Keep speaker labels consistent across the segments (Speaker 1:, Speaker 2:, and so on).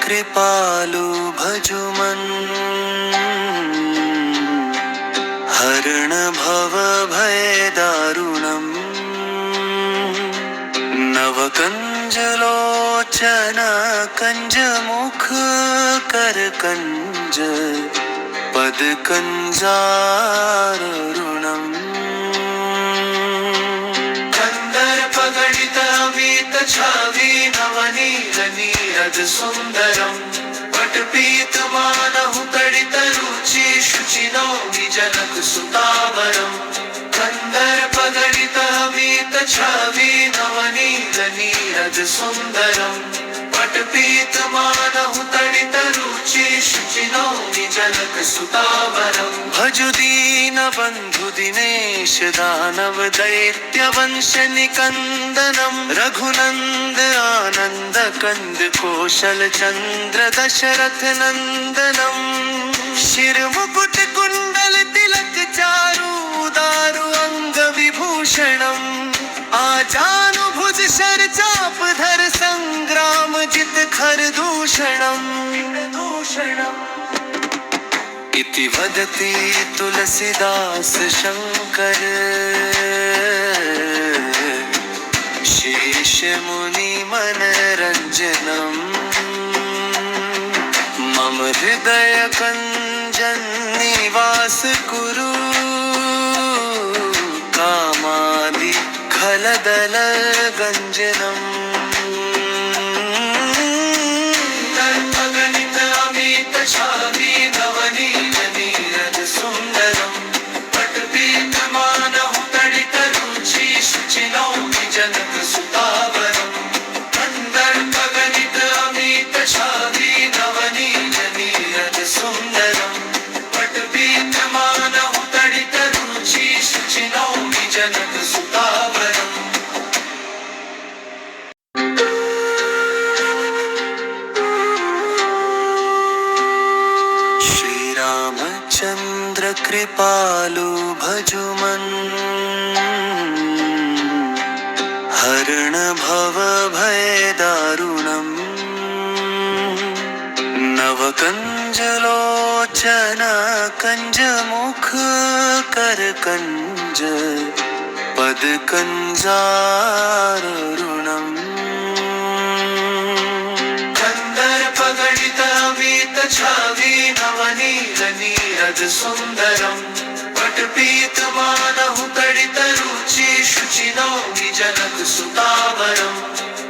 Speaker 1: कृपालु भजुमन् हरण भव भय दारुणम् नवकंजलोचन कंज मुख कर कंज पद कंजारुणम् कंदर्प गणित अमित छवि नवनील नीरद सुंदरम् पटपीत मानहु तडित रुचि शुचि नौमि जनक सुतावरम् कंदर्प गणित अमित छवि नवनील नीरद सुंदरम् पटपीत मानहु तडित रुचि शुचि नौमि जनक सुतावरम् भजु दीन बंधु दिनेश दानव दैत्य वंश निकंदनम् रघुनंद आनंद कंद कौशल चंद्र दशरथ नंदनम् शिर मुकुट कुंडल तिलक चारु दारु अंग विभूषणम् आजानुभुज शर चाप धर संग्राम जित खर दूषणम् इति वदति तुलसीदास शंकर शेष मुनि मनरंजनम् मम हृदय कंजन निवास कुरु कामादि खलदल गंजनम् गणित अमित छवि नवनील नीरद सुंदरम् पटपीत मानहु तडित रुचि शुचि नौमि जनक सुतावरम् कंदर्प गणित अमित छवि नवनील नीरद सुंदरम् पटपीत मानहु तडित रुचि शुचि नौमि जनक सुतावरम् चंद्र कृपालु भजुमन् हरण भव भय दारुणम् नवकंजलोचन कंज मुख कर कंज पद कंजारुणम् कंदर्प गणित अमित छवि नवनील नीरद सुंदरम् पटपीत मानहु तडित रुचि शुचि नौमि जनक सुतावरम्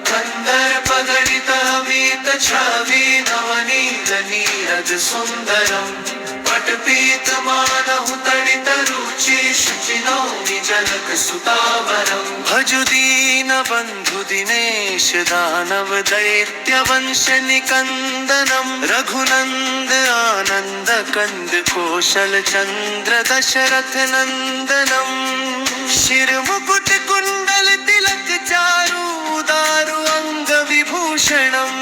Speaker 1: कंदर्प गणित अमित छवि नवनील नीरद सुंदरम् पटपीत मानहु तडित रुचि शुचि नौमि जनक सुतावरम् भजु दीन बंधु दिनेश दानव दैत्य वंश निकंदनम् रघुनंद आनंद कंद कौशल चंद्र दशरथ नंदनम् शिर मुकुट कुंडल तिलक चारु दारु अंग विभूषणम्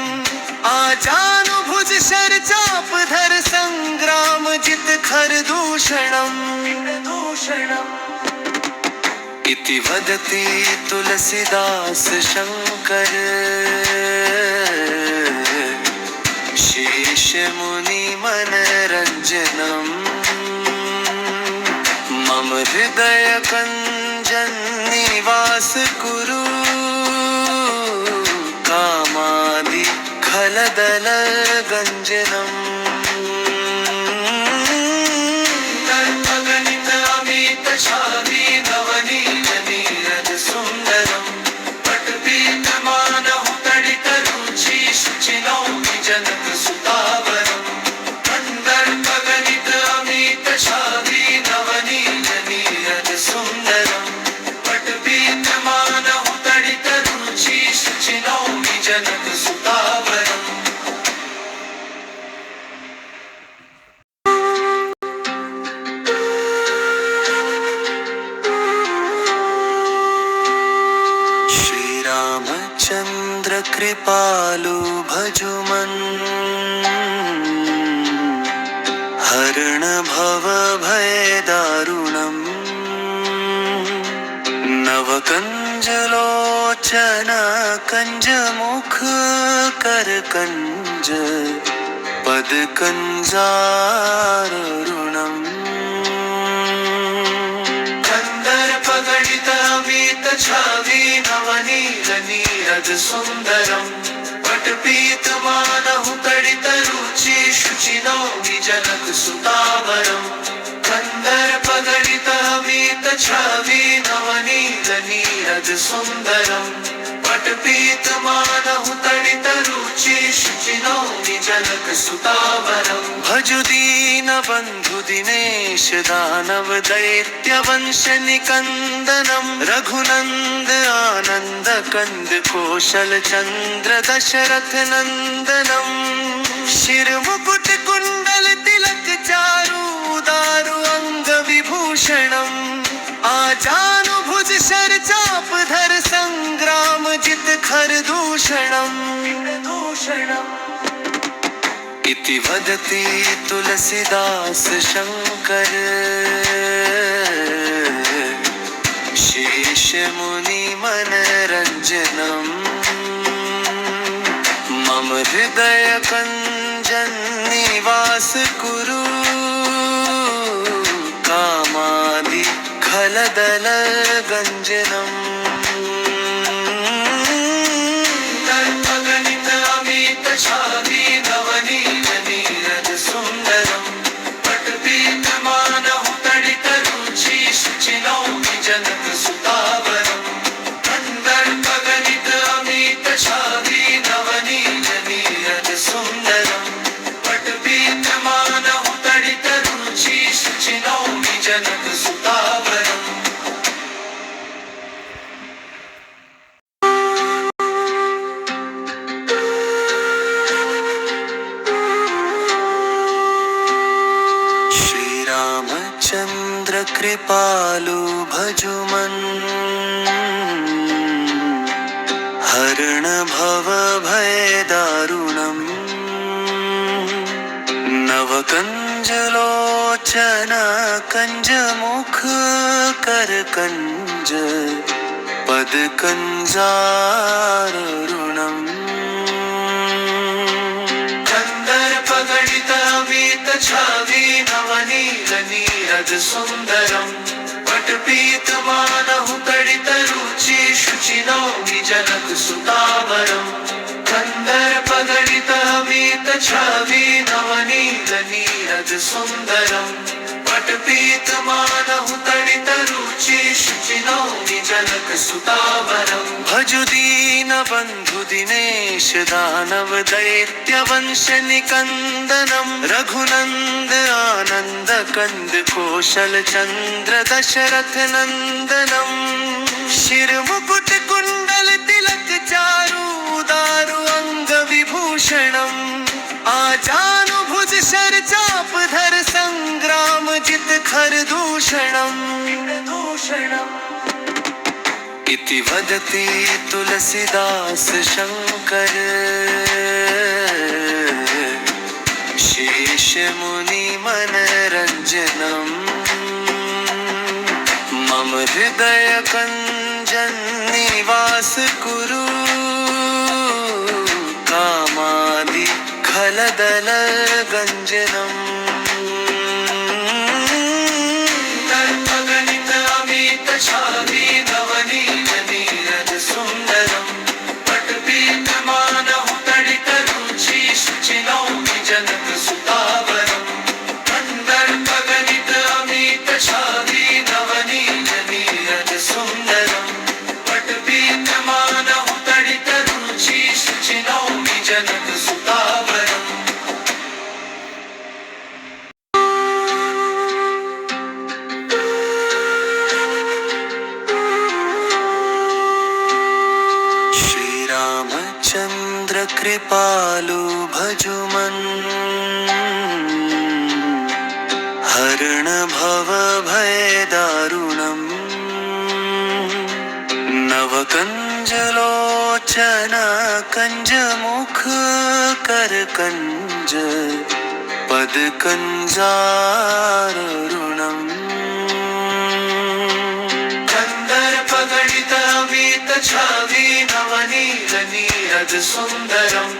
Speaker 1: आजानुभुज शर चाप धर संग्राम जित खर दूषणम् इति वदति तुलसीदास शंकर शेष मुनि मनरंजनम् मम हृदय कंजन निवास कुरु कामादि खलदल गंजनम् गणित अमित छवि नवनील नीरद सुंदरम् पटपीत मानहु तडित रुचि शुचि नौमि जनक सुतावरम् कंदर्प गणित अमित छवि नवनील नीरद सुंदरम् पटपीत मानहु तडित रुचि शुचि नौमि जनक सुतावरम् चंद्र कृपालु भजुमन् हरण भव भय दारुणम् नवकंजलोचन कंज मुख कर कंज नवकञ्ज पदकञ्जारुणम् छवि नवनील नीरज सुंदरम पटपीतमानहु तडित रुचि शुचिनो विजनक सुतावरम कंदर्प गणित वीत छवि नवनील नीरज सुंदरम पटपीतमानहु तडित रुचि शुचिनो विजनक सुतावरम भजु दीन बंधु दिनेश दानव दैत्य वंश निकंदनम रघुनंद आनंद कंद कौशल चंद्र दशरथ नंदनम शिर मुकुट कुंडल तिलक चारु दारु अंग विभूषणम आजानुभुज शर चाप धर संग्राम जित खर दूषणम इति वदति तुलसीदास शंकर शेष मुनि मनरंजनम मम हृदय कंजन निवास कुरु कामादि खलदल गंजनम तर्पगणित अमित छवि नवनील नीरज सुंदरम पटपीतमानहु तडित रुचि शुचिनो विजनक सुतावरम कंदर्पगणित अमित छवि नवनील नीरज सुंदरम पटपीतमानहु तडित रुचि शुचिनो विजनक सुतावरम चंद्र कृपालु भजुमन हरण भव भय दारुणम नवकंज लोचन कंज मुख कर कंज पद कंजारुणम कंदर्प गणित वीत छवि नवनील नीरज सुंदरम पटपीतमानहु तडित रुचि शुचिनो विजनक सुतावरम कंदर्प गणित वीत छवि नवनील नीरज सुंदरम पटपीतमानहु तडित रुचि शुचिनो विजनक सुतावरम भजु दीन बंधु दिनेश दानव दैत्य वंश निकंदनम रघुनंद आनंद कंद कौशल चंद्र दशरथ नंदनम शिर मुकुट कुंडल तिलक चारु दारु अंग विभूषणम आजानुभुज शर चाप धर संग्राम जित खर दूषणम इति वदति तुलसीदास शंकर शेष मुनि मनरंजनम मम हृदय कंजन निवास कुरु कामादि खलदल गंजनम तर्पगणित अमित छवि नवनील नीरज सुंदरम पटपीतमानहु तडित रुचि शुचिनो विजनक सुतावरम कंदर्पगणित अमित छवि नवनील नीरज सुंदरम पटपीतमानहु तडित रुचि शुचिनो विजनक सुतावरम चंद्र कृपालु भजुमन हरण भव भय दारुणम नवकंज लोचन कंज मुख कर कंज पद कंजारुणम कंदर्प गणित वीत छवि नवनील नीरज सुंदरम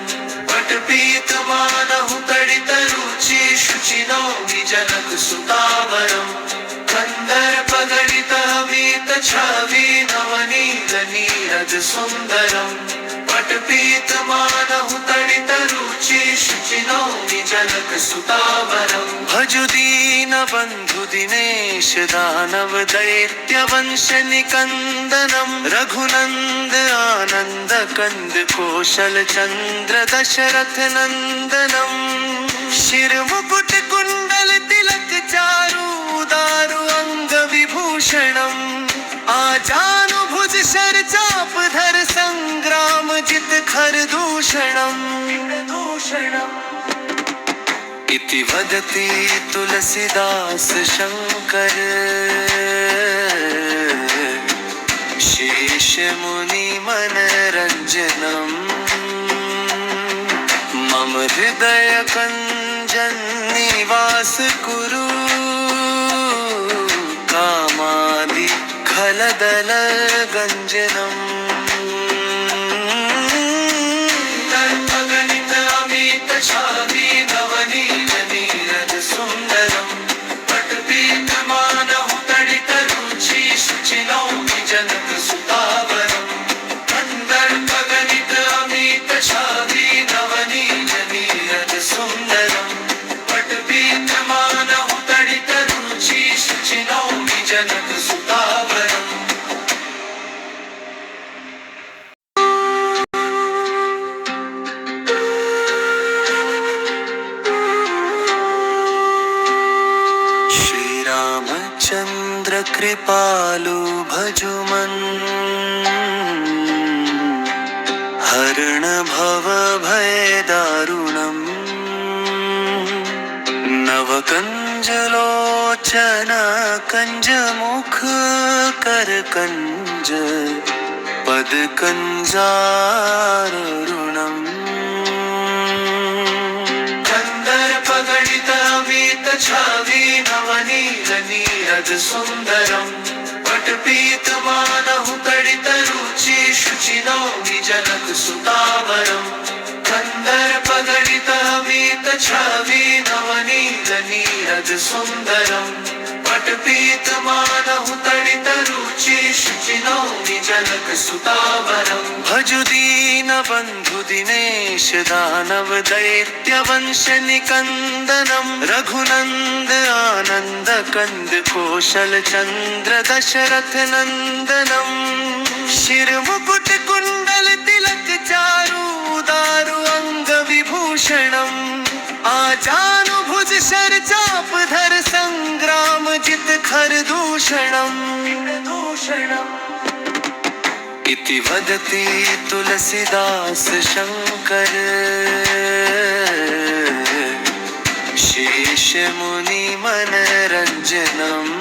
Speaker 1: पटपीत पीतमानहु तडितरुचि शुचिनो विजनक सुतावरम् कन्दर्पगणितवीत छवि नवनील नीरज सुन्दरम् पटपीतमानहु तडितरुचि शुचिनो विजनक सुतावरम् भजु दीन बन्धु दिनेश दानव दैत्य वंश निकन्दनम् रघुनन्द आनन्द कंद कौशल चन्द्र दशरथ नन्दनम् शिर मुकुट कुण्डल तिलक चारु दारु अंग विभूषणम् आजानुभुज शर चाप धर संग्राम जित खर दूषणम् इति वदति तुलसीदास शंकर शेष मुनि मनरंजनम् मम हृदय कंजन निवास कुरु कामादि खलदल गंजनम् तर्पगणित अमित छवि नवनील नीरज सुन्दरम् पटपीतमानहु तडितरुचि शुचिनो विजनक सुतावरम् कन्दर्पगणित अमित छवि नवनील नीरज सुन्दरम् पटपीतमानहु तडितरुचि शुचिनो विजनक सुतावरम् चन्द्र कृपालु भजुमन् हरण भव भय दारुणम् नवकञ्जलोचन कंज मुख कर कंज पद कंजारुणम् कन्दर्पगणितवीत छवि नवनील नीरज सुन्दरम् पटपीतमानहु तडितरुचि शुचिनो विजनक सुतावरम् कन्दर्पगणितवीत छवि नवनील नीरज सुन्दरम् पटपीतमानहु तडितरुचि शुचिनो विजनक सुतावरम् भजु दीन बन्धु दिनेश दानव दैत्य वंश निकन्दनम् रघुनन्द आनन्द कंद कौशल चन्द्र दशरथ नन्दनम् शिर मुकुट कुण्डल तिलक चारु दारु अंग विभूषणम् आजानुभुज शर चाप धर संग्राम जित खर दूषणम् इति वदति तुलसीदास शंकर शेष मुनि मनरंजनम्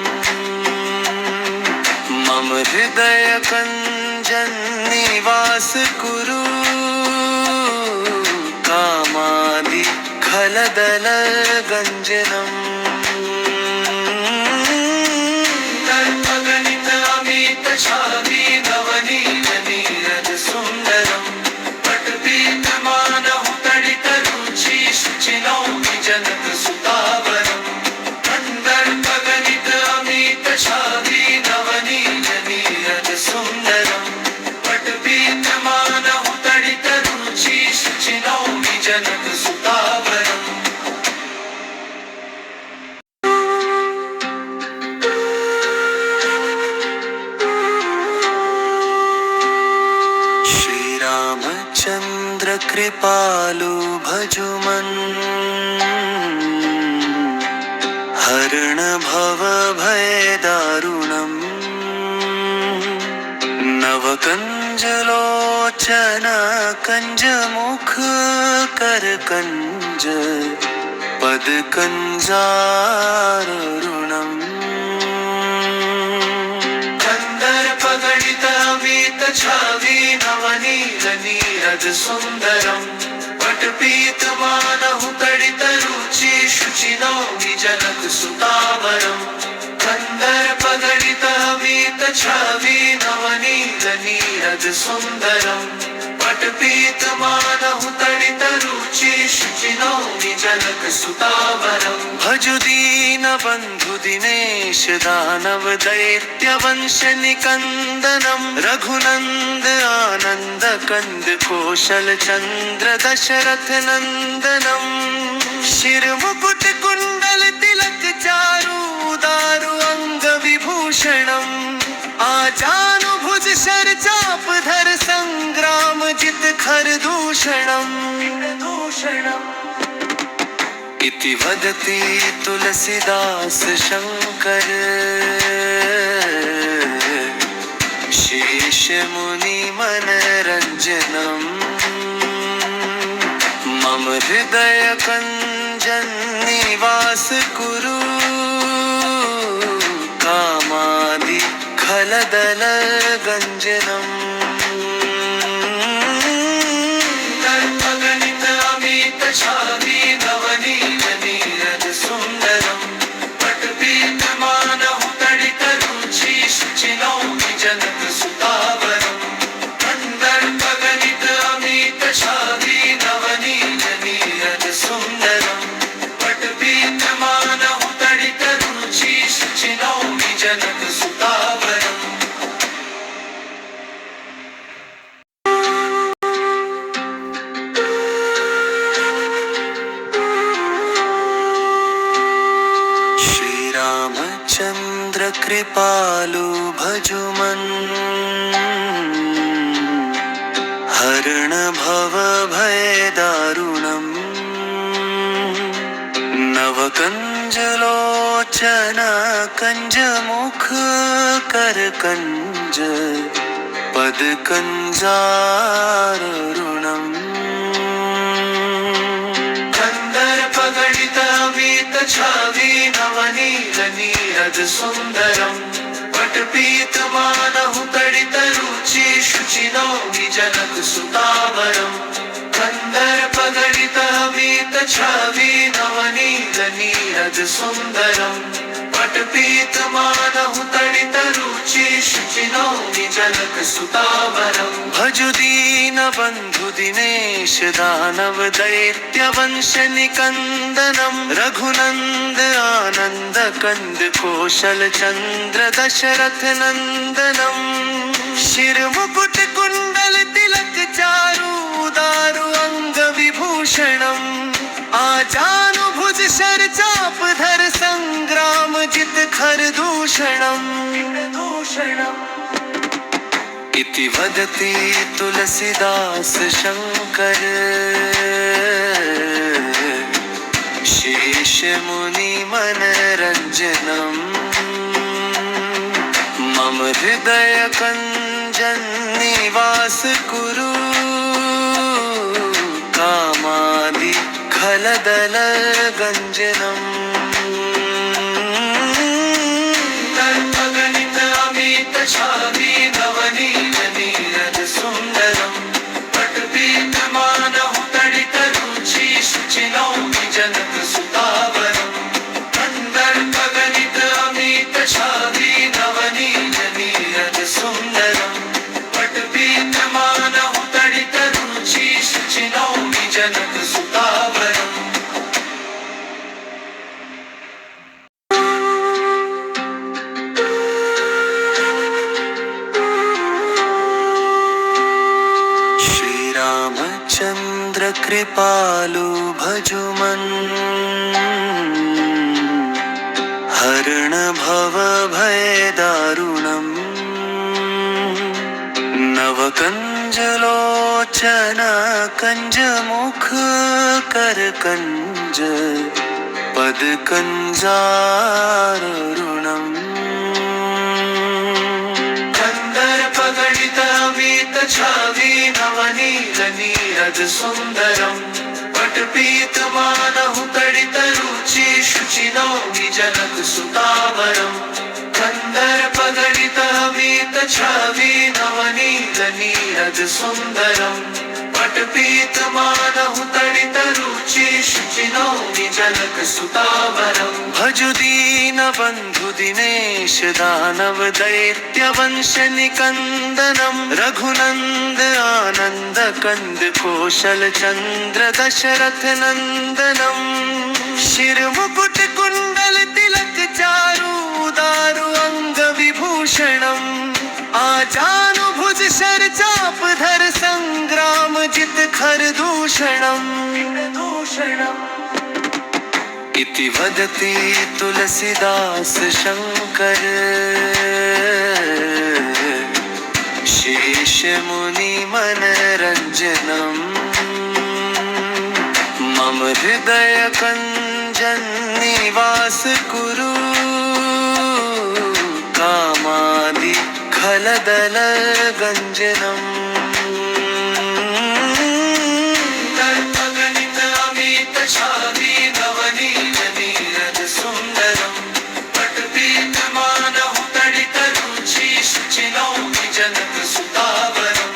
Speaker 1: मम हृदय कंजन निवास कुरु कामादि खलदल गंजनम् तर्पगणित अमित छवि नवनील नीरज सुन्दरम् पटपीतमानहु तडितरुचि शुचिनो विजनक सुतावरम् कन्दर्पगणित अमित छवि नवनील नीरज सुन्दरम् पटपीतमानहु तडितरुचि शुचिनो विजनक सुतावरम् चन्द्र कृपालु भजुमन् हरण भव भय दारुणम् नवकञ्जलोचन कंज मुख कर कंज पद कंजारुणम् कन्दर्पगणितवीत छवि नवनील नीरज सुन्दरम् पटपीतमानहु तडितरुचि शुचिनो विजनक सुतावरम् कन्दर्पगणितवीत कन्दर्पगणित छवि नवनील नीरद सुन्दरम् पटपीतमानहु तडित रुचि शुचिनौमि जनक सुतावरम् भजु दीन बन्धु दिनेश दानव दैत्य वंश निकन्दनम् रघुनन्द आनन्द कंद कौशल चन्द्र दशरथ नन्दनम् शिर मुकुट कुण्डल तिलक चारु दारु अंग विभूषणम् आजानुभुज शर चाप धर संग्राम जित खर दूषणम् इति वदति तुलसीदास शंकर शेष मुनि मनरंजनम् मम हृदय कञ्जन निवास कुरु कामादि खलदल गञ्जनम् कल्पगणित अमित छवि नवनील नीरद सुन्दरम् पटपीतमानहु तडित रुचि शुचिनौमि जनक सुतावरम् कन्दर्पगणित अमित छवि नवनील नीरद सुन्दरम् पटपीतमानहु तडित रुचि शुचिनौमि जनक सुतावरम् श्रीरामचन्द्र कृपालु भजुमन् हरण भव भय दारुणम् नवकञ्जलोचन कञ्ज मुख कर कञ्ज पद कञ्जारुणम् कन्दर्पगणित अमित छवि नवनील नीरद सुन्दरम् पटपीतमानहु तडित रुचि शुचिनौमि जनक सुतावरम् कन्दर्पगणित अमित छवि नवनील नीरद सुन्दरम् पटपीतमानहु तडित रुचि शुचिनौमि जनक सुतावरम् भजु दीन बन्धु दिनेश दानव दैत्य वंश निकन्दनम् रघुनन्द आनन्द कंद कौशल चन्द्र दशरथ नन्दनम् शिर मुकुट कुण्डल तिलक चारु दारु अंग विभूषणम् आजानुभुज शर चाप धर संग्राम जित खर दूषणम् इति वदति तुलसीदास शंकर शेष मुनि मनरंजनम् मम हृदय कञ्जन निवास कुरु कामादि खलदल गञ्जनम् कल्पगणित अमित छवि नवनील नीरद सुन्दरम् पटपीतमानहु तडित रुचि शुचिनौमि जनक सुतावरम् कन्दर्पगणित अमित छवि नवनील नीरद सुन्दरम् पटपीतमानहु तडित रुचि शुचिनौमि जनक सुतावरम् श्रीरामचन्द्र कृपालु भजुमन् हरण भव भय दारुणम् नवकञ्जलोचन कञ्ज मुख कर कञ्ज पद कञ्जारुणम् कन्दर्पगणित अमित छवि नवनील नीरद सुन्दरम् पटपीतमानहु तडित रुचि शुचिनौमि जनक सुतावरम् कन्दर्पगणित अमित छवि नवनील नीरद नीरद सुन्दरम् पटपीतमानहु तडितरुचि शुचिनौमि जनकसुतावरम् भजु दीनबन्धु दिनेश दानव दैत्यवंश निकन्दनम् रघुनन्द आनन्द कन्द कौशल चन्द्र दशरथ नन्दनम् शिरमुकुट कुण्डल तिलक चारु दारु अंग विभूषणम् आजानुभुज शर चाप धर संग्राम जित खर दूषणम् इति वदति तुलसीदास शंकर शेष मुनि मनरंजनम् मम हृदय कञ्जन निवास कुरु कामादि खलदल गञ्जनम् तर्पगणित अमित छादी नवनीत नीरद सुन्दरम् पटपीतमानहु तडितरुचि शुचिनौमि जनकसुतावरम्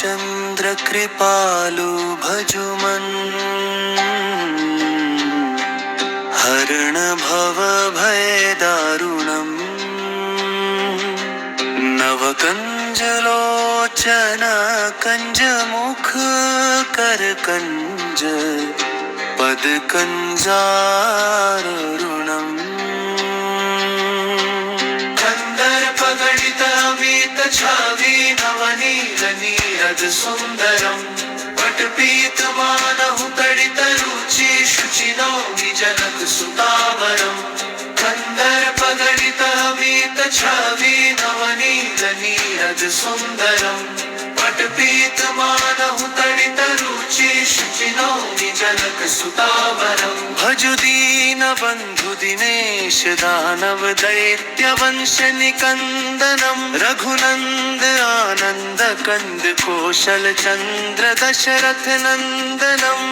Speaker 1: चन्द्र कृपालु भजुमन् हरण भव भय दारुणम् नवकञ्जलोचन कञ्ज मुख कर कञ्ज पद कञ्जारुणम् छवि नवनीत नीरद सुन्दरम् पटपीतमानहु तडितरुचि शुचिनौमि जनकसुतावरम् कन्दर्पगणितमीत छवि नवनीत नीरद सुन्दरम् पटपीतमानहु तडितरुचि शुचिनौमि जनकसुतावरम् भजु दीनबन्धु दिनेश दानव दैत्यवंश निकन्दनम् रघुनन्द आनन्द कन्द कौशल चन्द्र दशरथ नन्दनम्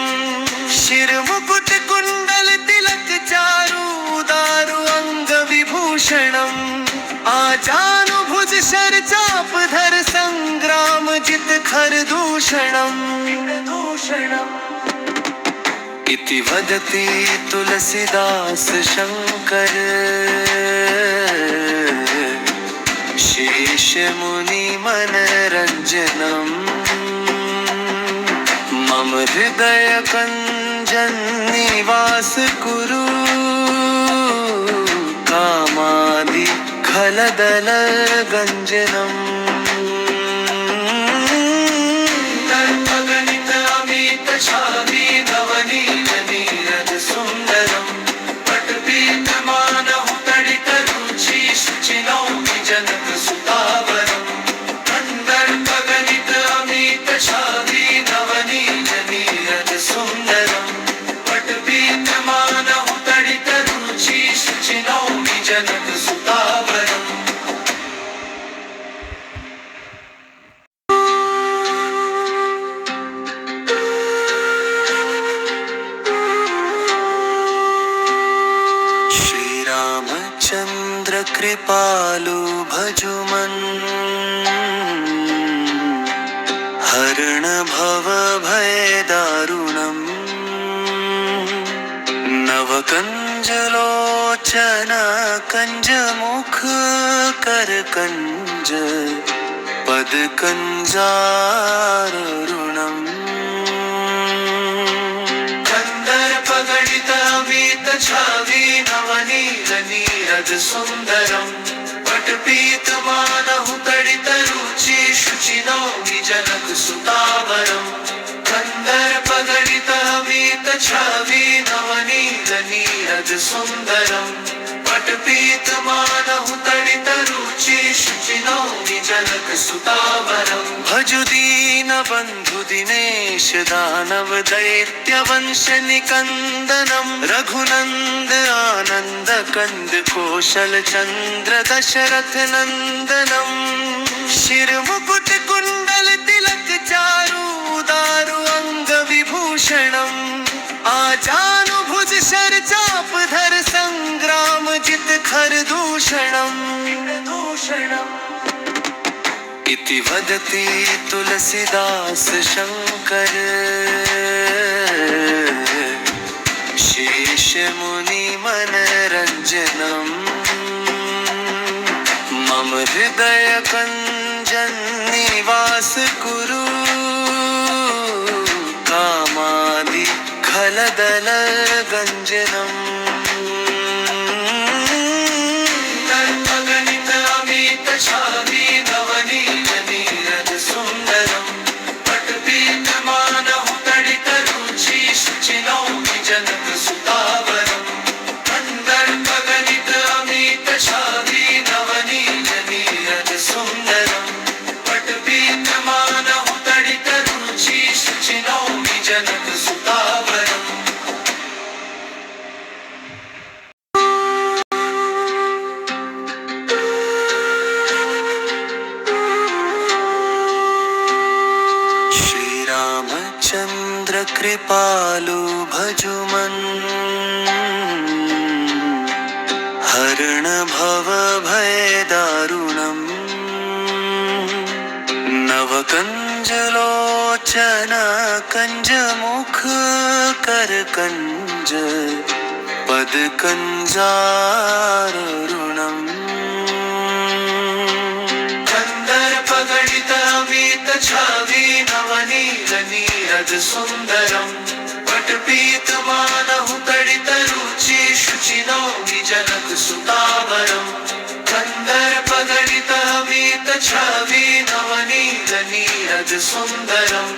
Speaker 1: शिरमुकुट कुण्डल तिलक चारु दारु अंग विभूषणम् आजानुभुज शर चाप धर संग्राम जित खर दूषणम् इति वदति तुलसीदास शंकर शेष मुनि मनरंजनम् मम हृदय कञ्जन निवास कुरु कामादि खलदल गञ्जनम् तर्पगणित अमित छादी नवनीत नीरद सुन्दरम् पटपीतमानहु तडितरुचि शुचिनौमि जनकसुतावरम् कन्दर्पगणित अमित छादी नवनीत नीरद सुन्दरम् पटपीतमानहु तडितरुचि शुचिनौमि जनकसुतावरम् चन्द्र कृपालु भजुमन् हरण भव भय दारुणम् नवकञ्जलोचन कञ्ज मुख कर कञ्ज पद कञ्जारुणम् कन्दर्पगणितमीत छवि नवनीत नीरद सुन्दरम् पटपीतमानहु तडितरुचि शुचिनौमि जनकसुतावरम् कन्दर्पगणितमीत छवि नवनीत नीरद सुन्दरम् पटपीतमानहु तडितरुचि शुचिनौमि जनकसुतावरम् भजु दीनबन्धु दिनेश दानव दैत्यवंश निकन्दनम् रघुनन्द आनन्द कन्द कौशल चन्द्र दशरथ नन्दनम् शिरमुकुट कुण्डल तिलक चारु दारु अंग विभूषणम् आजानुभुज शर चापधर संग्राम जित खरदूषणम् इति वदति तुलसीदास शंकर शेष मुनि मनरंजनम् मम हृदय कंजन निवास कुरु कामादि खलदल गंजनम् तन्मगणित अमित छावी नवनीत नीरद सुंदरम् पटपीतमानहु तडित रुचि शुचिनौमि जनक सुतावरम् तन्मगणित अमित छावी नवनीत नीरद सुंदरम् पटपीतमानहु तडित रुचि शुचिनौमि जनक सुतावरम् चंद्र कृपालु भजुमन हरण भव भय दारुणम् नव कंजलोचन कंज मुख कर कंज पद कंजारुणम् कंदर्प गणित अमित छावी नवनीत नीरद सुंदरम् पटपीतमानहु तडित रुचि शुचिनौमि जनक सुतावरम् कंदर्प गणित अमित छावी नवनीत नीरद सुंदरम्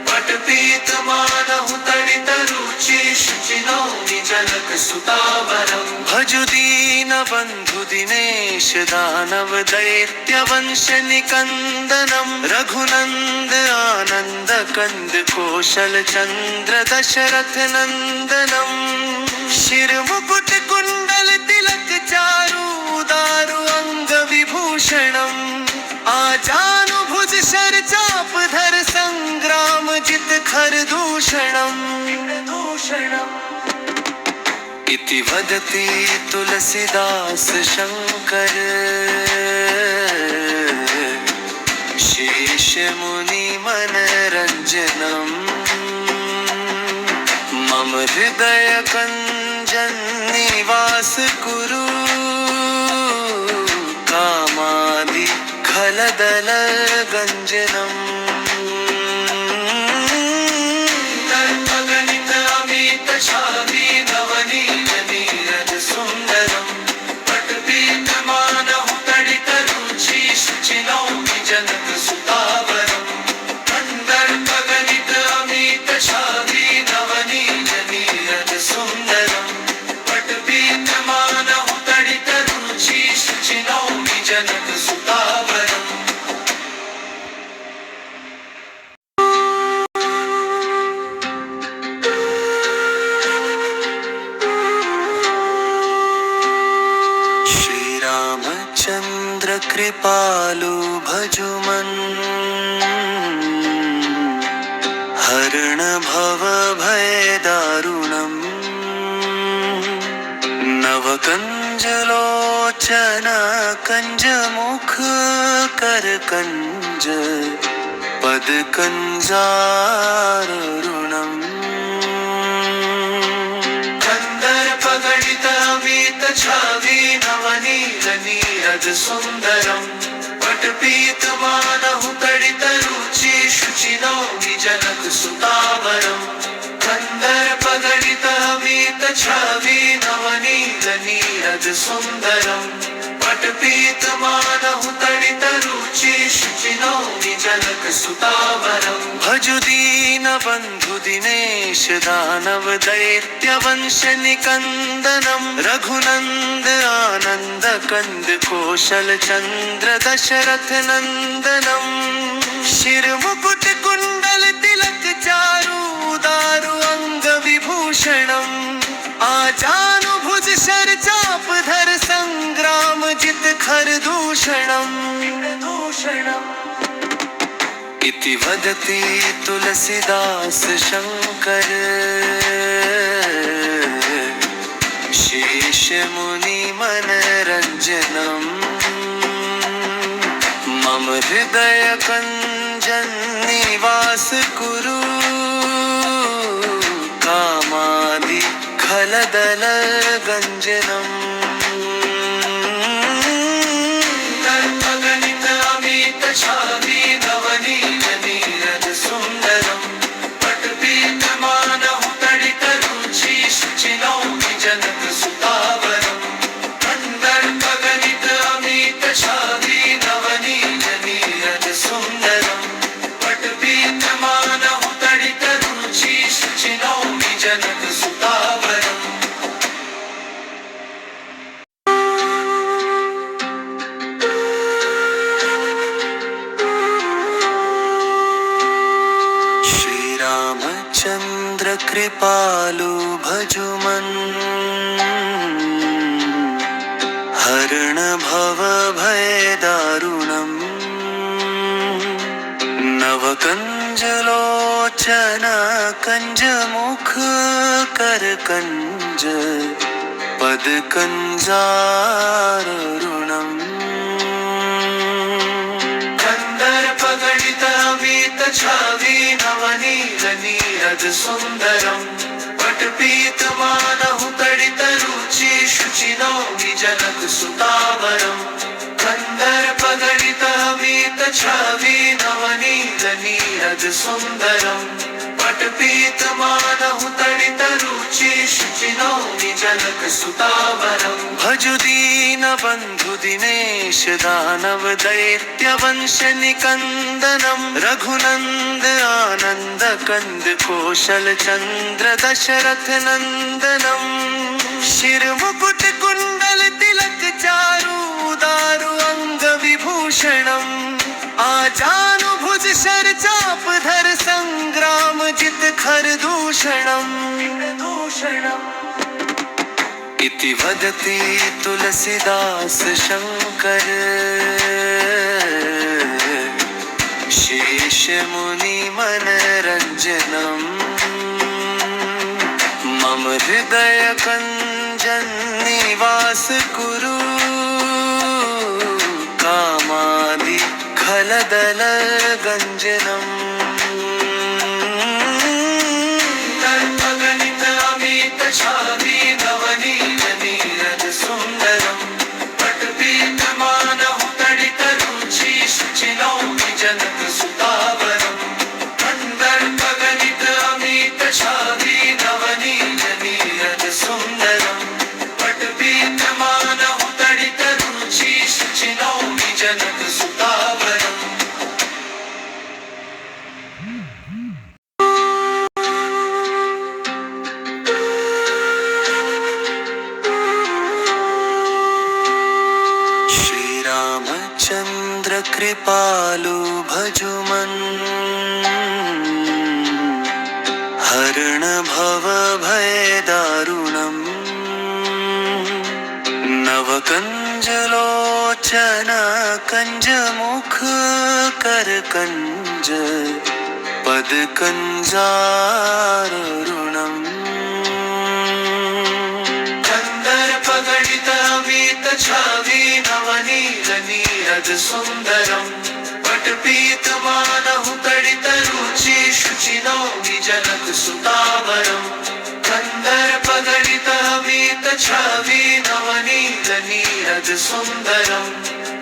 Speaker 1: पटपीतमानहु तडित रुचि शुचिनौमि जनक सुतावरम् भजु दीन बंधु दिनेश दानव दैत्य वंश निकंदनम् रघुनंद आनंद कंद कौशल चंद्र दशरथ नंदनम् शिर मुकुट कुंडल तिलक चारु दारु अंग विभूषणम् आजानुभुज शर चापधर संग्राम जित खरदूषणम् इति वदति तुलसीदास शंकर शेष मुनि मनरंजनम् मम हृदय कंजन निवास कुरु कामादि खलदल गंजनम् तन्मगणित अमित छावी नवनीत नीरद सुंदरम् पटपीतमानहु तडित रुचि शुचिनौमि जनक सुतावरम् कंदर्पगणित अमित छावी नवनीत नीरद सुंदरम् पटपीतमानहु तडित रुचि शुचिनौमि जनक सुतावरम् चंद्र कृपालु भजुमन हरण भव भय दारुणम् नव कंजलोचन कंज मुख कर कंज पद कंजारुणम् कंदर्प गणित अमित छावी नवनीत नीरद सुंदरम् पटपीतमानहु तडित रुचि शुचिनौमि जनक सुतावरम् कंदर्प गणित अमित छावी नवनीत नीरद सुंदरम् पटपीतमानहु तडित रुचि शुचिनौमि जनक सुतावरम् भजु दीन बंधु दिनेश दानव दैत्य वंश निकंदनम् रघुनंद आनंद कंद कौशल चंद्र दशरथ नंदनम् शिर मुकुट कुंडल तिलक चारु दारु अंग विभूषणम् आजानुभुज शर चापधर संग्राम जित खरदूषणम् इति वदति तुलसीदास शंकर शेषमुनिमनरञ्जनम् मम हृदयकञ्जन्निवास कुरु कामादि खलदलगञ्जनम् छावी नवनीत नीरज सुंदरम पटपीतमानहु तडित रुचि शुचिनौमि जनक सुतावरम कंदर्पगणित अमित छावी नवनीत नीरज सुंदरम पटपीतमानहु तडित रुचि शुचिनौमि जनक सुतावरम चंद्र कृपालु भजुमन् हरण भव भय दारुणम् नवकंजलोचन कंज मुख कर कंज पद कंजारुणम् छावी नवनीत नीरज सुंदरम पटपीतमानहु तडित रुचि शुचिनौमि जनक सुतावरम कंदर्पगणित अमित छावी नवनीत नीरज सुंदरम पटपीतमानहु तडित रुचि शुचिनौमि जनक सुतावरम भजु दीन बंधु दिनेश दानव दैत्य वंश निकंदनम रघुनंद आनंद कंद कौशल चंद्र दशरथ नंदनम शिर मुकुट कुंडल तिलक चारु दारु अंग विभूषणम आजानुभुज शर चाप धर संग्राम जित खर दूषणम इति वदति तुलसीदास शंकर शेषमुनिमनरञ्जनम् मम हृदयकञ्जन्निवास कुरु कामादि खलदलगञ्जनम् तर्पगणित अमित छावी नवनीत नीरज सुंदरम पटपीतमानहु तडित रुचि शुचिनौमि जनक सुतावरम कंदर्पगणित अमित छावी नवनीत नीरज सुंदरम पटपीतमानहु तडित रुचि शुचिनौमि जनक सुतावरम चंद्र कृपालु भजुमन् हरण भव भय दारुणम् नवकंजलोचन कंज मुख कर कंज पद कंजारुणम् कंदर्पगणित अमित छावी नवनीत नीरज सुंदरम पटपीतमानहु तडित रुचि शुचिनौमि जनक सुतावरम कंदर्पगणित अमित छावी नवनीत नीरज सुंदरम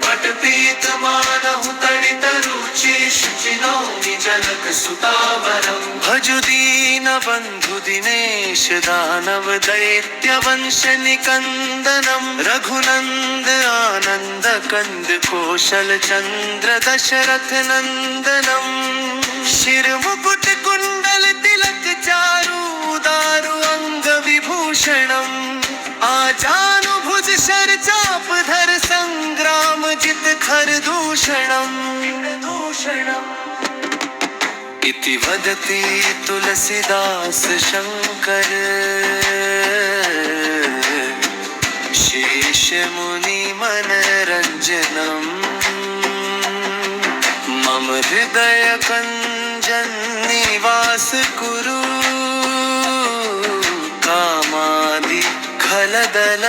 Speaker 1: पटपीतमानहु तडित रुचि शुचिनौमि जनक सुतावरम भजु दीन बंधु दिनेश दानव दैत्य वंश निकंदनम रघुनंद आनंद कंद कौशल चंद्र दशरथ नंदनम शिर मुकुट कुंडल तिलक चारु दारु अंग विभूषणम आजानुभुज शर चाप धर संग्राम जित खर दूषणम इति वदति तुलसीदास शंकर शेषमुनिमनरञ्जनम् मम हृदयकञ्जन्निवास कुरु कामादि खलदल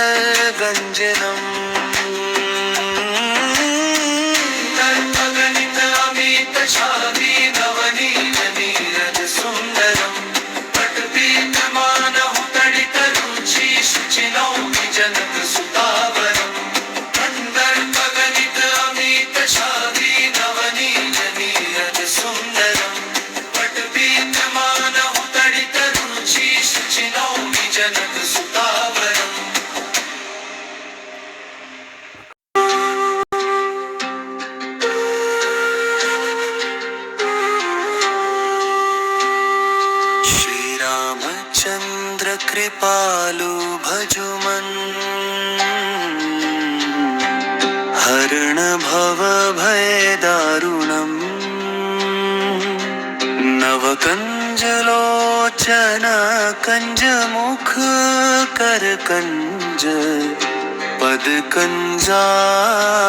Speaker 1: कृपालु भजुमन् हरण भव भय दारुणम् नवकंजलोचन कंज मुख कर कंज पद कंजारुणम्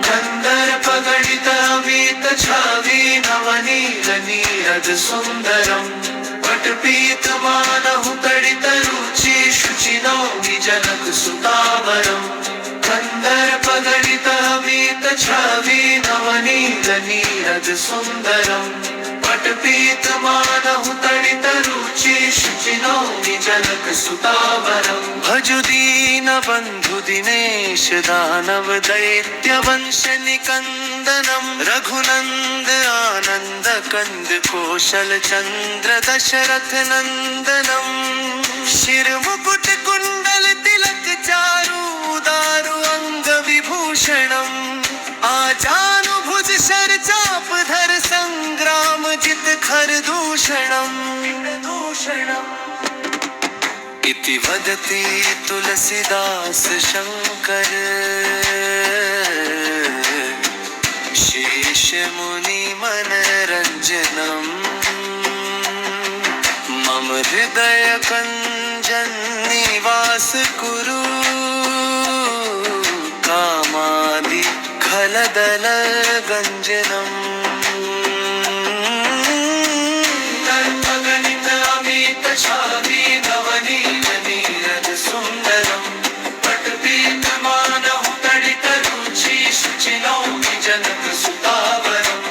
Speaker 1: कंदर्प गणित अमित छवि नवनील नीरद सुंदरम् पटपीत मानहु तडित रुचि शुचि नौमि जनक सुतावरम् कंदर्प गणित अमित छवि नवनील नीरद सुंदरम् पटपीत मानहु तडित रुचि शुचि नौमि जनक सुतावरम् भजु दीन बंधु दिनेश दानव दैत्य वंश निकंदनम् रघुनंद आनंद कंद कौशल चंद्र दशरथ नंदनम् शिर मुकुट कुंडल तिलक चारु दारु अंग विभूषणम् आजानुभुज शर चाप धर संग्राम जित खर दूषणम् इति वदति तुलसीदास शंकर शेष मुनि मनरंजनम् मम हृदय कंजन निवास कुरु कामादि खलदल गंजनम् तन्मगणित अमित छवि नवनील नीरद सुंदरम् पटपीत मानहु तडित रुचि शुचि नौमि जनक सुतावरम्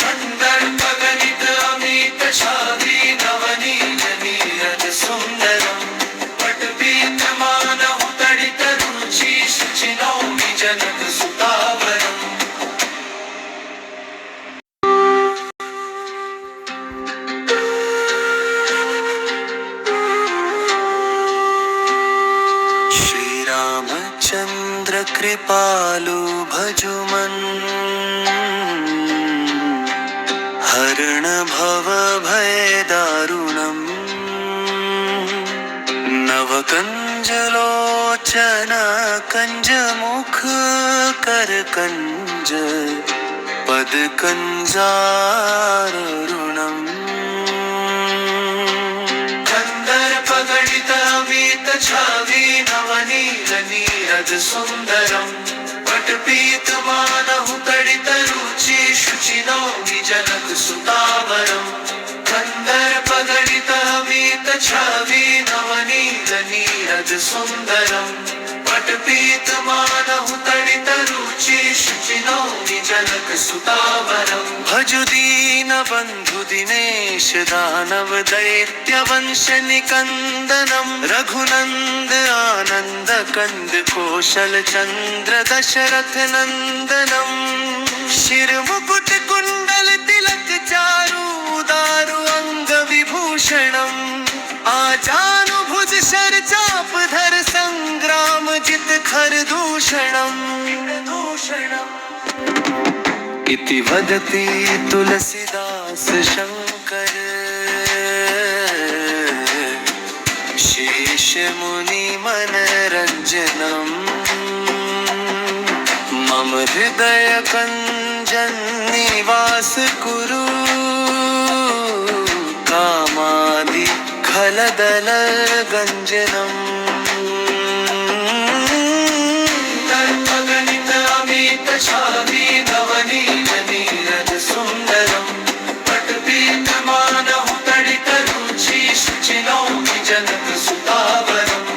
Speaker 1: कंदर्प गणित अमित छवि नवनील नीरद सुंदरम् पटपीत मानहु तडित रुचि शुचि नौमि जनक सुतावरम् चंद्र कृपालु भजुमन् हरण भव भय दारुणम् नवकंजलोचन कंज मुख कर कंज पद कंजारुणम् कंदर्प गणित अमित छवि नवनील नीरद सुंदरम् पटपीत मानहु तडित रुचि शुचि नौमि जनक सुतावरम् कंदर्प गणित अमित छवि नवनील नीरद सुंदरम् पटपीत मानहु तडित रुचि शुचि नौमि जनक सुतावरम् भजु दीन बंधु दिनेश दानव दैत्य वंश निकंदनम् रघुनंद आनंद कंद कौशल चंद्र दशरथ नंदनम् शिर मुकुट कुंडल तिलक चारु दारु अंग विभूषणम् आजानुभुज शर चाप धर संग्राम जित खर दूषणम् इति वदति तुलसीदास शंकर शेष मुनि मनरंजनम् मम हृदय कंजन निवास कुरु कामादि खलदल गंजनम् तन्मगणित अमित छवि नवनील नीरद सुंदरम् पटपीत मानहु तडित रुचि शुचि नौमि जनक सुतावरम्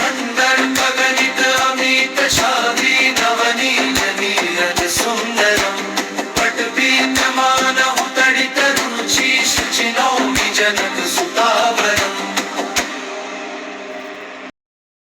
Speaker 1: कंदर्प गणित अमित छवि नवनील नीरद सुंदरम् पटपीत मानहु तडित रुचि शुचि नौमि जनक सुतावरम्